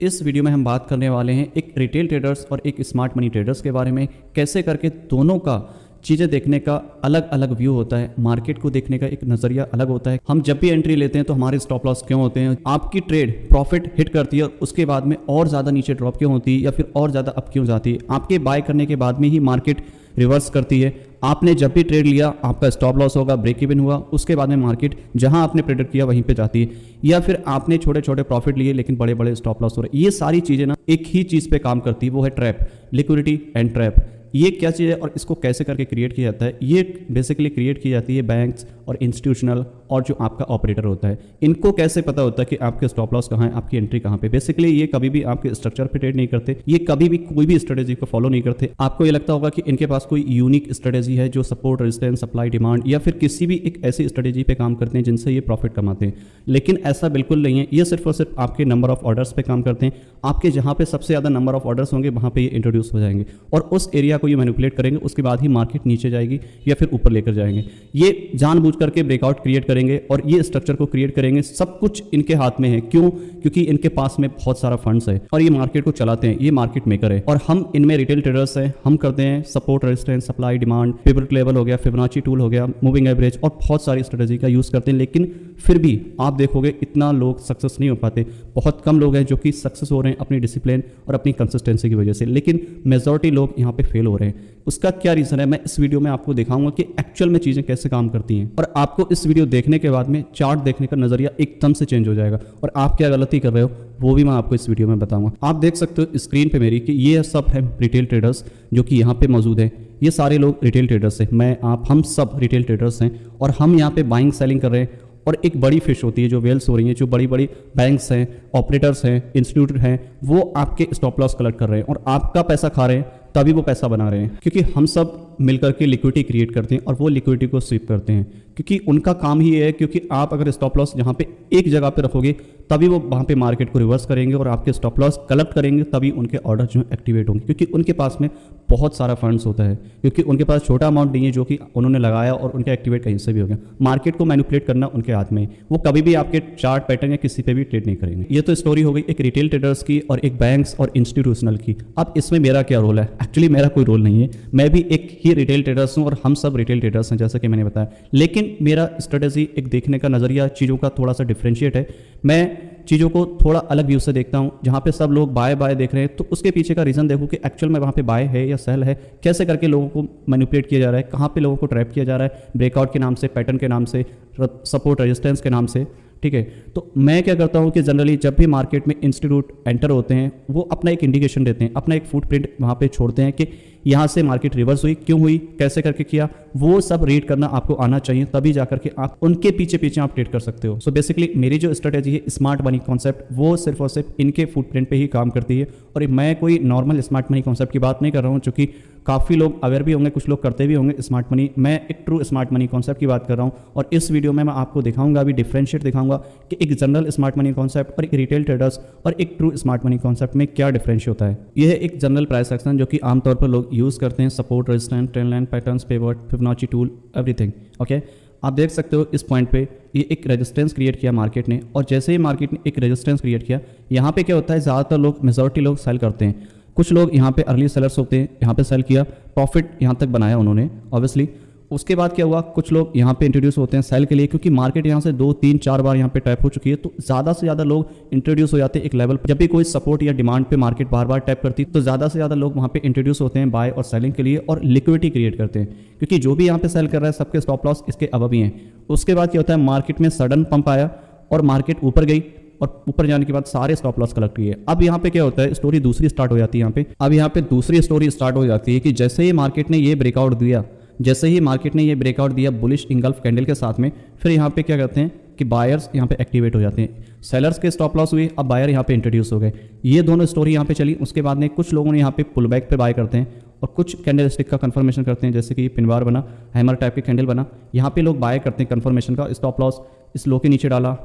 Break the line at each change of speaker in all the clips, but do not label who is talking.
इस वीडियो में हम बात करने वाले हैं एक रिटेल ट्रेडर्स और एक स्मार्ट मनी ट्रेडर्स के बारे में। कैसे करके दोनों का चीज़ें देखने का अलग अलग व्यू होता है, मार्केट को देखने का एक नज़रिया अलग होता है। हम जब भी एंट्री लेते हैं तो हमारे स्टॉप लॉस क्यों होते हैं, आपकी ट्रेड प्रॉफिट हिट करती है और उसके बाद में और ज़्यादा नीचे ड्रॉप क्यों होती है या फिर और ज़्यादा अप क्यों जाती है, आपके बाय करने के बाद में ही मार्केट रिवर्स करती है। आपने जब भी ट्रेड लिया आपका स्टॉप लॉस होगा, ब्रेक इवन हुआ, उसके बाद में मार्केट जहां आपने प्रेडिक्ट किया वहीं पे जाती है, या फिर आपने छोटे छोटे प्रॉफिट लिए लेकिन बड़े बड़े स्टॉप लॉस हो रहे हैं। ये सारी चीज़ें ना एक ही चीज़ पे काम करती है, वो है ट्रैप, लिक्विडिटी एंड ट्रैप। ये क्या चीज़ है और इसको कैसे करके क्रिएट किया जाता है? ये बेसिकली क्रिएट की जाती है बैंक्स और इंस्टीट्यूशनल और जो आपका ऑपरेटर होता है। इनको कैसे पता होता है कि आपके स्टॉप लॉस कहाँ है, आपकी एंट्री कहाँ पे? बेसिकली ये कभी भी आपके स्ट्रक्चर पे ट्रेड नहीं करते, ये कभी भी कोई भी स्ट्रेटेजी को फॉलो नहीं करते। आपको ये लगता होगा कि इनके पास कोई यूनिक स्ट्रेटेजी है जो सपोर्ट, रेजिस्टेंस, सप्लाई, डिमांड या फिर किसी भी एक ऐसी स्ट्रेटेजी पे काम करते हैं जिनसे ये प्रॉफिट कमाते हैं, लेकिन ऐसा बिल्कुल नहीं है। ये सिर्फ और सिर्फ आपके नंबर ऑफ ऑर्डर्स पे काम करते हैं। आपके जहाँ पे सबसे ज़्यादा नंबर ऑफ ऑर्डर्स होंगे वहाँ पे ये इंट्रोड्यूस हो जाएंगे और उस एरिया को ये मैनिपुलेट करेंगे, उसके बाद ही मार्केट नीचे जाएगी या फिर ऊपर लेकर जाएंगे। ये जानबूझ करके ब्रेकआउट क्रिएट करेंगे और ये स्ट्रक्चर को क्रिएट करेंगे। सब कुछ इनके हाथ में है। क्यों? क्योंकि इनके पास में बहुत सारा फंड्स है और ये मार्केट को चलाते हैं, ये मार्केट मेकर है और हम इनमें रिटेल ट्रेडर्स हैं। हम करते हैं support, resistance, supply, demand, pivot level हो गया, फिबोनाची टूल हो गया, मूविंग एवरेज और बहुत सारी स्ट्रेटेजी का यूज करते हैं। लेकिन फिर भी आप देखोगे इतना लोग सक्सेस नहीं हो पाते। बहुत कम लोग हैं जो कि सक्सेस हो रहे हैं अपनी डिसिप्लिन और अपनी कंसिस्टेंसी की वजह से, लेकिन मेजॉरिटी लोग यहाँ पे फेल हो रहे हैं। उसका क्या रीज़न है, मैं इस वीडियो में आपको दिखाऊंगा कि एक्चुअल में चीज़ें कैसे काम करती हैं और आपको इस वीडियो देखने के बाद में चार्ट देखने का नज़रिया एकदम से चेंज हो जाएगा और आप क्या गलती कर रहे हो वो भी मैं आपको इस वीडियो में बताऊंगा। आप देख सकते हो स्क्रीन पे मेरी कि ये सब है रिटेल ट्रेडर्स जो कि यहाँ पे मौजूद हैं। ये सारे लोग रिटेल ट्रेडर्स हैं, मैं, आप, हम सब रिटेल ट्रेडर्स हैं और हम यहाँ पे बाइंग सेलिंग कर रहे हैं। और एक बड़ी फिश होती है जो वेल्स हो रही हैं, जो बड़ी बड़ी बैंक्स हैं, ऑपरेटर्स हैं, इंस्टीट्यूट हैं, वो आपके स्टॉप लॉस कलेक्ट कर रहे हैं और आपका पैसा खा रहे हैं, तभी वो पैसा बना रहे हैं। क्योंकि हम सब मिलकर के लिक्विडिटी क्रिएट करते हैं और वो लिक्विडिटी को स्वीप करते हैं, क्योंकि उनका काम ही है। क्योंकि आप अगर स्टॉप लॉस जहाँ पे एक जगह पे रखोगे तभी वो वहाँ पे मार्केट को रिवर्स करेंगे और आपके स्टॉप लॉस कलेक्ट करेंगे, तभी उनके ऑर्डर जो एक्टिवेट होंगे। क्योंकि उनके पास में बहुत सारा फंड्स होता है, क्योंकि उनके पास छोटा अमाउंट नहीं है जो कि उन्होंने लगाया और उनका एक्टिवेट कहीं से भी हो गया। मार्केट को मैनिपुलेट करना उनके हाथ में है, वो कभी भी आपके चार्ट पैटर्न या किसी पे भी ट्रेड नहीं करेंगे। ये तो स्टोरी हो गई एक रिटेल ट्रेडर्स की और एक बैंक्स और इंस्टीट्यूशनल की। अब इसमें मेरा क्या रोल है? एक्चुअली मेरा कोई रोल नहीं है, मैं भी एक ही रिटेल ट्रेडर्स हूँ और हम सब रिटेल ट्रेडर्स हैं जैसा कि मैंने बताया। लेकिन मेरा स्ट्रेटेजी, एक देखने का नज़रिया चीज़ों का थोड़ा सा डिफरेंशिएट है। मैं चीज़ों को थोड़ा अलग व्यू से देखता हूँ। जहाँ पे सब लोग बाय बाय देख रहे हैं तो उसके पीछे का रीज़न देखो कि एक्चुअल में वहाँ पे बाय है या सेल है, कैसे करके लोगों को मैनिपुलेट किया जा रहा है, कहाँ पे लोगों को ट्रैप किया जा रहा है, ब्रेकआउट के नाम से, पैटर्न के नाम से, सपोर्ट रेजिस्टेंस के नाम से। ठीक है, तो मैं क्या करता हूँ कि जनरली जब भी मार्केट में इंस्टीट्यूट एंटर होते हैं वो अपना एक इंडिकेशन देते हैं, अपना एक फुटप्रिंट वहाँ पे छोड़ते हैं कि यहाँ से मार्केट रिवर्स हुई, क्यों हुई, कैसे करके किया, वो सब रीड करना आपको आना चाहिए, तभी जाकर के आप उनके पीछे पीछे आप ट्रेड कर सकते हो। सो बेसिकली मेरी जो स्ट्रेटेजी है स्मार्ट मनी कॉन्सेप्ट, वो सिर्फ और सिर्फ इनके फुटप्रिंट पे ही काम करती है। और मैं कोई नॉर्मल स्मार्ट मनी कॉन्सेप्ट की बात नहीं कर रहा हूँ, क्योंकि काफ़ी लोग अवेयर भी होंगे, कुछ लोग करते भी होंगे स्मार्ट मनी। मैं एक ट्रू स्मार्ट मनी कॉन्सेप्ट की बात कर रहा हूँ और इस वीडियो में मैं आपको दिखाऊंगा, अभी डिफरेंशिएट दिखाऊंगा कि एक जनरल स्मार्ट मनी कॉन्सेप्ट और एक रिटेल ट्रेडर्स और एक ट्रू स्मार्ट मनी कॉन्सेप्ट में क्या डिफरेंस होता है। यह है एक जनरल प्राइस एक्शन जो कि आमतौर पर लोग यूज़ करते हैं, support, resistance, trend line, patterns, pivot, Fibonacci tool, everything. Okay, आप देख सकते हो इस पॉइंट पे ये एक रेजिस्टेंस क्रिएट किया मार्केट ने, और जैसे ही मार्केट ने एक रेजिस्टेंस क्रिएट किया, यहाँ पे क्या होता है, ज़्यादातर लोग, मेजॉरिटी लोग सेल करते हैं। कुछ लोग यहाँ पे अर्ली सेलर्स होते हैं, यहाँ पे सेल किया, प्रॉफिट यहाँ तक बनाया उन्होंने ऑब्वियसली। उसके बाद क्या हुआ, कुछ लोग यहाँ पे इंट्रोड्यूस होते हैं सेल के लिए, क्योंकि मार्केट यहाँ से 2, 3, 4 बार यहाँ पे टैप हो चुकी है, तो ज़्यादा से ज़्यादा लोग इंट्रोड्यूस हो जाते हैं एक लेवल पर। जब भी कोई सपोर्ट या डिमांड पे मार्केट बार बार टैप करती है तो ज़्यादा से ज़्यादा लोग वहाँ पे इंट्रोड्यूस होते हैं बाय और सेलिंग के लिए और लिक्विडिटी क्रिएट करते हैं, क्योंकि जो भी यहाँ पे सेल कर रहा है सबके स्टॉप लॉस इसके अबव ही हैं। उसके बाद क्या होता है, मार्केट में सडन पंप आया और मार्केट ऊपर गई और ऊपर जाने के बाद सारे स्टॉप लॉस कलेक्ट किए। अब यहाँ पे क्या होता है, स्टोरी दूसरी स्टार्ट हो जाती है यहाँ पे। अब यहाँ पे दूसरी स्टोरी स्टार्ट हो जाती है कि जैसे ही मार्केट ने ये ब्रेकआउट दिया, जैसे ही मार्केट ने ये ब्रेकआउट दिया बुलिश इंगल्फ कैंडल के साथ में, फिर यहाँ पे क्या करते हैं कि बायर्स यहाँ पे एक्टिवेट हो जाते हैं। सेलर्स के स्टॉप लॉस हुए, अब बायर यहाँ पे इंट्रोड्यूस हो गए। ये दोनों स्टोरी यहाँ पे चली। उसके बाद में कुछ लोगों ने यहाँ पे पुल बैक पे बाय करते हैं और कुछ कैंडल स्टिक का कंफर्मेशन करते हैं, जैसे कि पिनबार बना, हैमर टाइप के कैंडल बना, यहाँ पे लोग बाय करते हैं कंफर्मेशन का। स्टॉप लॉस इस लो के नीचे डाला,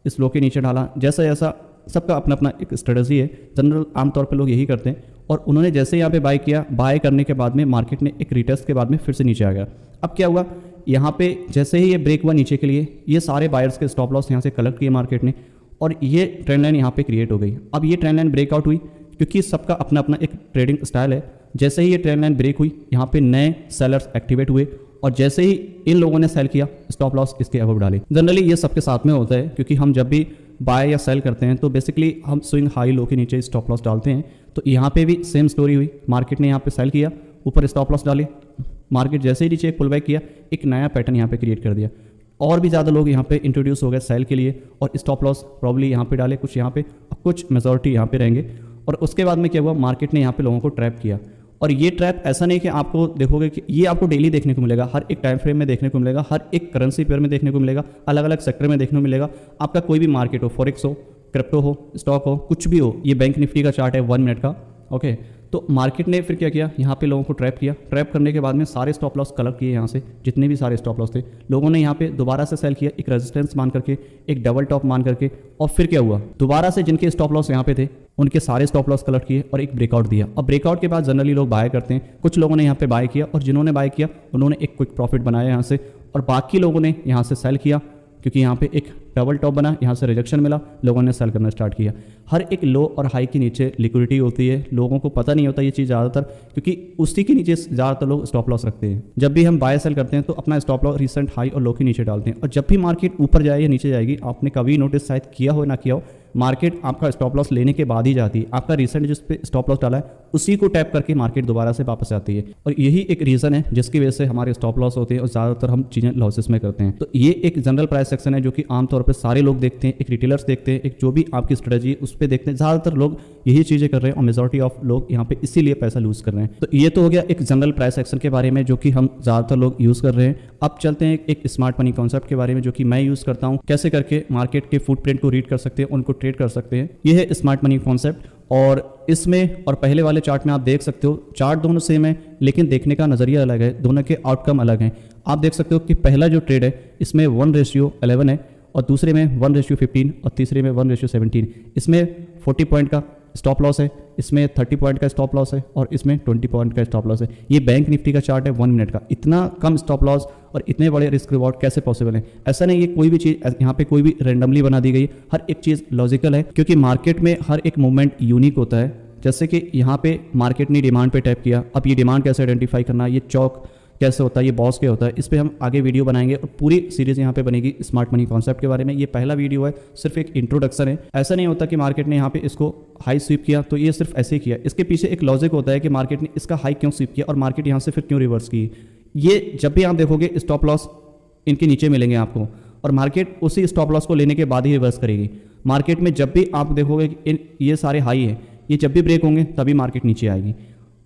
इस लो के नीचे डाला, जैसा जैसा सबका अपना अपना एक स्ट्रेटजी है। जनरल आमतौर पे लोग यही करते हैं और उन्होंने जैसे यहाँ पे बाय किया, बाय करने के बाद में मार्केट ने एक रिटेस्ट के बाद में फिर से नीचे आ गया। अब क्या हुआ, यहाँ पे जैसे ही ये ब्रेक हुआ नीचे के लिए, ये सारे बायर्स के स्टॉप लॉस यहाँ से कलेक्ट किए मार्केट ने और ये ट्रेंड लाइन यहाँ पे क्रिएट हो गई। अब ये ट्रेंड लाइन ब्रेकआउट हुई क्योंकि सबका अपना अपना एक ट्रेडिंग स्टाइल है। जैसे ही ये ट्रेंड लाइन ब्रेक हुई, यहाँ पे नए सेलर्स एक्टिवेट हुए और जैसे ही इन लोगों ने सेल किया, स्टॉप लॉस इसके अबव डाले। जनरली ये सबके साथ में होता है क्योंकि हम जब भी बाय या सेल करते हैं तो बेसिकली हम स्विंग हाई लो के नीचे स्टॉप लॉस डालते हैं। तो यहाँ पे भी सेम स्टोरी हुई, मार्केट ने यहाँ पे सेल किया, ऊपर स्टॉप लॉस डाले, मार्केट जैसे ही नीचे पुल बैक किया, एक नया पैटर्न यहाँ पे क्रिएट कर दिया। और भी ज़्यादा लोग यहाँ पे इंट्रोड्यूस हो गए सेल के लिए और स्टॉप लॉस प्रॉब्ली यहाँ पे डाले, कुछ यहाँ पे, कुछ मेजॉरिटी यहाँ पे रहेंगे। और उसके बाद में क्या हुआ, मार्केट ने यहाँ पे लोगों को ट्रैप किया। और ये ट्रैप ऐसा नहीं कि आपको देखोगे कि ये आपको डेली देखने को मिलेगा, हर एक टाइम फ्रेम में देखने को मिलेगा, हर एक करेंसी पेयर में देखने को मिलेगा, अलग अलग सेक्टर में देखने को मिलेगा। आपका कोई भी मार्केट हो, फॉरेक्स हो, क्रिप्टो हो, स्टॉक हो, कुछ भी हो, ये बैंक निफ्टी का चार्ट है 1 मिनट का, ओके। तो मार्केट ने फिर क्या किया, यहाँ पे लोगों को ट्रैप किया। ट्रैप करने के बाद में सारे स्टॉप लॉस कलेक्ट किए यहाँ से, जितने भी सारे स्टॉप लॉस थे, लोगों ने यहाँ पे दोबारा से सेल किया, एक रेजिस्टेंस मान करके, एक डबल टॉप मान करके। और फिर क्या हुआ, दोबारा से जिनके स्टॉप लॉस यहाँ पे थे उनके सारे स्टॉप लॉस कलेक्ट किए और एक ब्रेकआउट दिया। और ब्रेकआउट के बाद जनरली लोग बाय करते हैं। कुछ लोगों ने यहाँ पे बाय किया और जिन्होंने बाय किया उन्होंने एक क्विक प्रॉफिट बनाया यहाँ से, और बाकी लोगों ने यहाँ से सेल किया क्योंकि यहाँ पे एक डबल टॉप बना, यहाँ से रिजेक्शन मिला, लोगों ने सेल करना स्टार्ट किया। हर एक लो और हाई के नीचे लिक्विडिटी होती है, लोगों को पता नहीं होता ये चीज़ ज़्यादातर, क्योंकि उसी के नीचे ज़्यादातर लोग स्टॉप लॉस रखते हैं। जब भी हम बाय सेल करते हैं तो अपना स्टॉप लॉस रिसेंट हाई और लो के नीचे डालते हैं। और जब भी मार्केट ऊपर जाए या नीचे जाएगी, आपने कभी नोटिस शायद किया हो ना किया हो, मार्केट आपका स्टॉप लॉस लेने के बाद ही जाती है। आपका रिसेंट जिस पे स्टॉप लॉस डाला है उसी को टैप करके मार्केट दोबारा से वापस आती है। और यही एक रीज़न है जिसकी वजह से हमारे स्टॉप लॉस होते हैं और ज़्यादातर हम चीज़ें लॉसेस में करते हैं। तो ये एक जनरल प्राइस सेक्शन है जो कि आमतौर पर सारे लोग देखते हैं, एक रिटेलर्स देखते हैं, एक जो भी आपकी स्ट्रेटजी है उस पर देखते हैं। ज़्यादातर लोग यही चीज़ें कर रहे हैं और मेजॉरिटी ऑफ लोग यहाँ पे इसीलिए पैसा लूज कर रहे हैं। तो ये तो हो गया एक जनरल प्राइस सेक्शन के बारे में जो कि हम ज़्यादातर लोग यूज़ कर रहे हैं। अब चलते हैं एक स्मार्ट मनी कॉन्सेप्ट के बारे में जो कि मैं यूज़ करता हूँ, कैसे करके मार्केट के फुटप्रिंट को रीड कर सकते हैं, उनको ट्रेड कर सकते हैं। ये है स्मार्ट मनी कॉन्सेप्ट। और इसमें और पहले वाले चार्ट में आप देख सकते हो, चार्ट दोनों सेम है लेकिन देखने का नज़रिया अलग है, दोनों के आउटकम अलग हैं। आप देख सकते हो कि पहला जो ट्रेड है इसमें 1:11 है और दूसरे में 1:15 और तीसरे में 1:17। इसमें 40 पॉइंट का स्टॉप लॉस है, इसमें 30 पॉइंट का स्टॉप लॉस है और इसमें 20 पॉइंट का स्टॉप लॉस है। ये बैंक निफ्टी का चार्ट है 1 मिनट का। इतना कम स्टॉप लॉस और इतने बड़े रिस्क रिवॉर्ड कैसे पॉसिबल है? ऐसा नहीं, ये कोई भी चीज़ यहाँ पे कोई भी रैंडमली बना दी गई, हर एक चीज़ लॉजिकल है क्योंकि मार्केट में हर एक मूवमेंट यूनिक होता है। जैसे कि यहाँ पे मार्केट ने डिमांड पे टैप किया, अब ये डिमांड कैसे आइडेंटिफाई करना, ये चौक कैसे होता है, ये बॉस क्या होता है, इस पर हम आगे वीडियो बनाएंगे और पूरी सीरीज़ यहाँ पे बनेगी स्मार्ट मनी कॉन्सेप्ट के बारे में। ये पहला वीडियो है, सिर्फ एक इंट्रोडक्शन है। ऐसा नहीं होता कि मार्केट ने यहाँ पे इसको हाई स्वीप किया तो ये सिर्फ ऐसे ही किया, इसके पीछे एक लॉजिक होता है कि मार्केट ने इसका हाई क्यों स्वीप किया और मार्केट यहाँ से फिर क्यों रिवर्स की। ये जब भी आप देखोगे स्टॉप लॉस इनके नीचे मिलेंगे आपको और मार्केट उसी स्टॉप लॉस को लेने के बाद ही रिवर्स करेगी। मार्केट में जब भी आप देखोगे कि ये सारे हाई है, ये जब भी ब्रेक होंगे तभी मार्केट नीचे आएगी,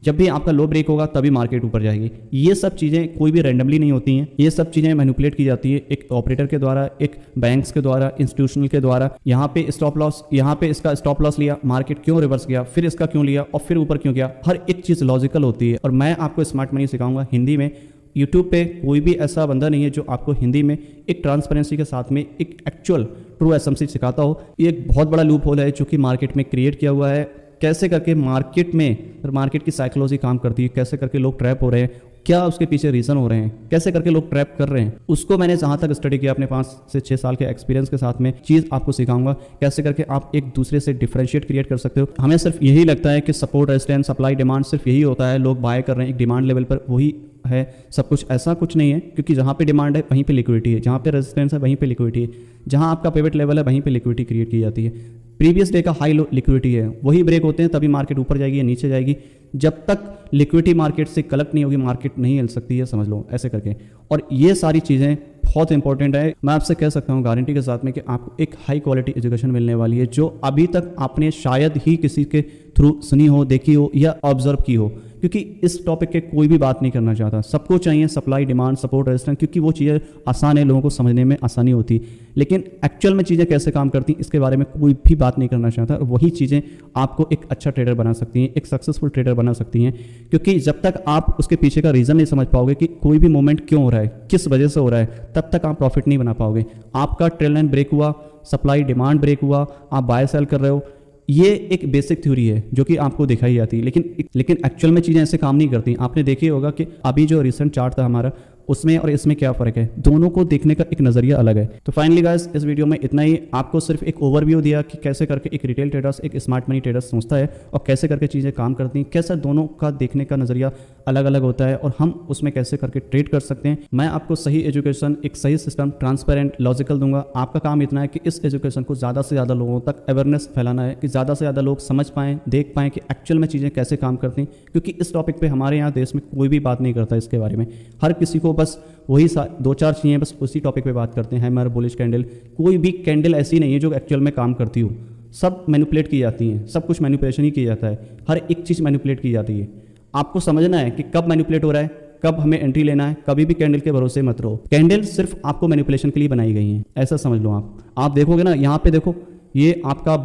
जब भी आपका लो ब्रेक होगा तभी मार्केट ऊपर जाएगी। ये सब चीज़ें कोई भी रैंडमली नहीं होती हैं, ये सब चीज़ें मैनिपुलेट की जाती है एक ऑपरेटर के द्वारा, एक बैंक्स के द्वारा, इंस्टीट्यूशनल के द्वारा। यहाँ पे स्टॉप लॉस, यहाँ पे इसका स्टॉप लॉस लिया, मार्केट क्यों रिवर्स गया, फिर इसका क्यों लिया और फिर ऊपर क्यों गया, हर एक चीज़ लॉजिकल होती है। और मैं आपको स्मार्ट मनी सिखाऊंगा हिंदी में। यूट्यूब पे कोई भी ऐसा बंदा नहीं है जो आपको हिंदी में एक ट्रांसपेरेंसी के साथ में एक एक्चुअल ट्रू एसएमसी सिखाता हो। ये एक बहुत बड़ा लूप होल है जो कि मार्केट में क्रिएट किया हुआ है। कैसे करके मार्केट में, मार्केट की साइकोलॉजी काम करती है, कैसे करके लोग ट्रैप हो रहे हैं, क्या उसके पीछे रीज़न हो रहे हैं, कैसे करके लोग ट्रैप कर रहे हैं, उसको मैंने जहाँ तक स्टडी किया अपने 5 से 6 साल के एक्सपीरियंस के साथ में चीज़ आपको सिखाऊंगा। कैसे करके आप एक दूसरे से डिफरेंशिएट क्रिएट कर सकते हो। हमें सिर्फ यही लगता है कि सपोर्ट, रेजिस्टेंस, सप्लाई, डिमांड सिर्फ यही होता है, लोग बाय कर रहे हैं एक डिमांड लेवल पर, वही है सब कुछ। ऐसा कुछ नहीं है क्योंकि जहाँ पे डिमांड है वहीं पे लिक्विडिटी है, जहाँ पे रेजिस्टेंस है वहीं पे लिक्विडिटी है, जहाँ आपका पिवट लेवल है वहीं पे लिक्विडिटी क्रिएट की जाती है। प्रीवियस डे का हाई लो लिक्विडिटी है, वही ब्रेक होते हैं तभी मार्केट ऊपर जाएगी या नीचे जाएगी। जब तक लिक्विडिटी मार्केट से कलेक्ट नहीं होगी मार्केट नहीं हिल सकती है, समझ लो ऐसे करके। और ये सारी चीज़ें बहुत इंपॉर्टेंट है। मैं आपसे कह सकता हूँ गारंटी के साथ में कि आपको एक हाई क्वालिटी एजुकेशन मिलने वाली है जो अभी तक आपने शायद ही किसी के थ्रू सुनी हो, देखी हो या ऑब्जर्व की हो, क्योंकि इस टॉपिक के कोई भी बात नहीं करना चाहता। सबको चाहिए सप्लाई, डिमांड, सपोर्ट, रेजिस्टेंस, क्योंकि वो चीज़ें आसान है, लोगों को समझने में आसानी होती है। लेकिन एक्चुअल में चीज़ें कैसे काम करती हैं इसके बारे में कोई भी बात नहीं करना चाहता। और वही चीज़ें आपको एक अच्छा ट्रेडर बना सकती हैं, एक सक्सेसफुल ट्रेडर बना सकती हैं। क्योंकि जब तक आप उसके पीछे का रीज़न नहीं समझ पाओगे कि कोई भी मूवमेंट क्यों हो रहा है, किस वजह से हो रहा है, तब तक आप प्रॉफिट नहीं बना पाओगे। आपका ट्रेंड लाइन ब्रेक हुआ, सप्लाई डिमांड ब्रेक हुआ, आप बाय सेल कर रहे हो, ये एक बेसिक थ्योरी है जो कि आपको दिखाई जाती है। लेकिन एक्चुअल में चीज़ें ऐसे काम नहीं करती। आपने देखी होगा कि अभी जो रिसेंट चार्ट था हमारा, उसमें और इसमें क्या फ़र्क है, दोनों को देखने का एक नज़रिया अलग है। तो फाइनली गाइस इस वीडियो में इतना ही। आपको सिर्फ एक ओवरव्यू दिया कि कैसे करके एक रिटेल ट्रेडर्स एक स्मार्ट मनी ट्रेडर्स सोचता है और कैसे करके चीज़ें काम करती हैं, कैसे दोनों का देखने का नज़रिया अलग अलग होता है और हम उसमें कैसे करके ट्रेड कर सकते हैं। मैं आपको सही एजुकेशन, एक सही सिस्टम, ट्रांसपेरेंट, लॉजिकल दूंगा। आपका काम इतना है कि इस एजुकेशन को ज़्यादा से ज़्यादा लोगों तक अवेयरनेस फैलाना है, कि ज़्यादा से ज़्यादा लोग समझ पाएँ, देख पाएँ कि एक्चुअल में चीज़ें कैसे काम करती हैं। क्योंकि इस टॉपिक पे हमारे यहाँ देश में कोई भी बात नहीं करता इसके बारे में। हर किसी को बस वही 2-4 चीज़ें बस उसी टॉपिक पे बात करते हैं। हैमर, बुलिश कैंडल, कोई भी कैंडल ऐसी नहीं है जो एक्चुअल में काम करती हो। सब मैनिपुलेट की जाती हैं, सब कुछ मैनिपुलेशन ही किया जाता है, हर एक चीज़ मैनिपुलेट की जाती है। आपको समझना है कि कब मैनिपुलेट हो रहा है, कब हमें एंट्री लेना है। कभी भी कैंडल के भरोसे मत रहो। कैंडल सिर्फ आपको मैनिपुलेशन के लिए बनाई गई हैं, ऐसा समझ लो। आप देखोगे ना, यहाँ पे देखो, ये आपका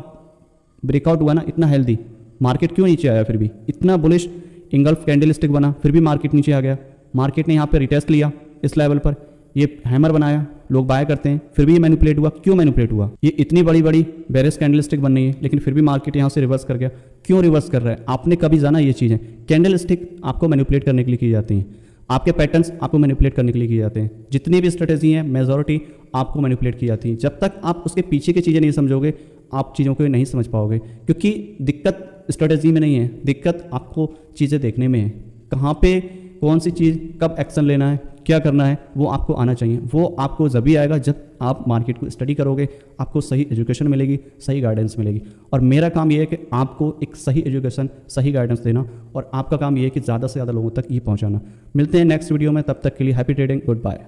ब्रेकआउट हुआ ना, इतना हेल्दी, मार्केट क्यों नीचे आया, फिर भी इतना बुलिश इंगल्फ कैंडल स्टिक बना, फिर भी मार्केट नीचे आ गया। मार्केट ने यहाँ पे रिटेस्ट लिया इस लेवल पर, ये हैमर बनाया, लोग बाय करते हैं, फिर भी ये मैनिपुलेट हुआ। क्यों मैनिपुलेट हुआ? ये इतनी बड़ी बड़ी बेरिश कैंडल स्टिक बन रही है, लेकिन फिर भी मार्केट यहाँ से रिवर्स कर गया। क्यों रिवर्स कर रहा है? आपने कभी जाना ये चीज़ें? कैंडल स्टिक आपको मैनिपुलेट करने के लिए की जाती हैं, आपके पैटर्न्स आपको मैनिपुलेट करने के लिए किए जाते हैं। जितनी भी स्ट्रेटेजी हैं, मेजॉरिटी आपको मैनिपुलेट की जाती है। जब तक आप उसके पीछे की चीज़ें नहीं समझोगे, आप चीज़ों को नहीं समझ पाओगे। क्योंकि दिक्कत स्ट्रेटेजी में नहीं है, दिक्कत आपको चीज़ें देखने में है। कहाँ पे कौन सी चीज़ कब एक्शन लेना है, क्या करना है, वो आपको आना चाहिए। वो आपको जभी आएगा जब आप मार्केट को स्टडी करोगे, आपको सही एजुकेशन मिलेगी, सही गाइडेंस मिलेगी। और मेरा काम ये है कि आपको एक सही एजुकेशन, सही गाइडेंस देना, और आपका काम ये है कि ज़्यादा से ज़्यादा लोगों तक ये पहुँचाना। मिलते हैं नेक्स्ट वीडियो में, तब तक के लिए हैप्पी ट्रेडिंग, गुड बाय।